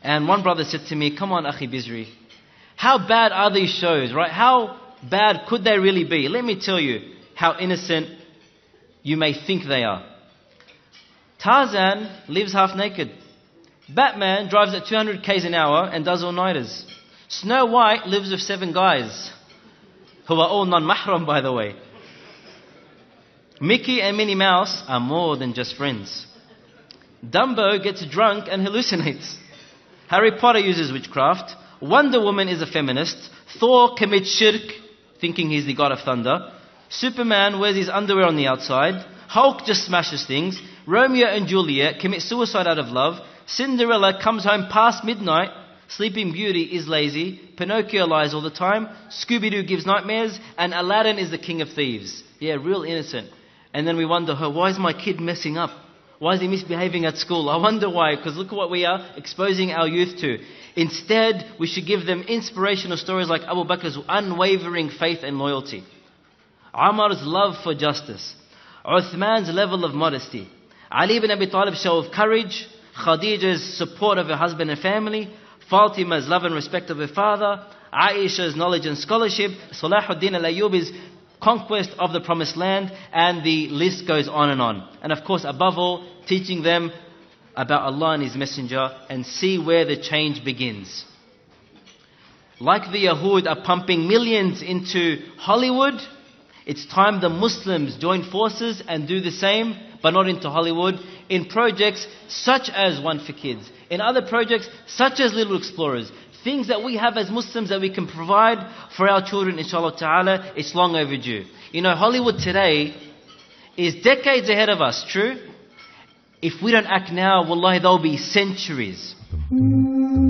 And one brother said to me, come on, Akhi Bizri, how bad are these shows, right? How bad could they really be? Let me tell you how innocent you may think they are. Tarzan lives half naked. Batman drives at 200 k's an hour and does all-nighters. Snow White lives with 7 guys, who are all non-mahram, by the way. Mickey and Minnie Mouse are more than just friends. Dumbo gets drunk and hallucinates. Harry Potter uses witchcraft. Wonder Woman is a feminist. Thor commits shirk, thinking he's the god of thunder. Superman wears his underwear on the outside. Hulk just smashes things. Romeo and Juliet commit suicide out of love. Cinderella comes home past midnight. Sleeping Beauty is lazy. Pinocchio lies all the time. Scooby-Doo gives nightmares. And Aladdin is the king of thieves. Yeah, real innocent. And then we wonder, why is my kid messing up? Why is he misbehaving at school? I wonder why, because look at what we are exposing our youth to. Instead, we should give them inspirational stories like Abu Bakr's unwavering faith and loyalty, Amar's love for justice, Uthman's level of modesty, Ali ibn Abi Talib's show of courage, Khadija's support of her husband and family, Fatima's love and respect of her father, Aisha's knowledge and scholarship, Salahuddin al-Ayyubi's conquest of the promised land, and the list goes on and on. And of course, above all, teaching them about Allah and His Messenger, and see where the change begins. Like the Yahud are pumping millions into Hollywood, it's time the Muslims join forces and do the same, but not into Hollywood, in projects such as One for Kids, in other projects such as Little Explorers, things that we have as Muslims that we can provide for our children, inshallah ta'ala. It's long overdue. You know, Hollywood today is decades ahead of us, true? If we don't act now, wallahi, there'll be centuries.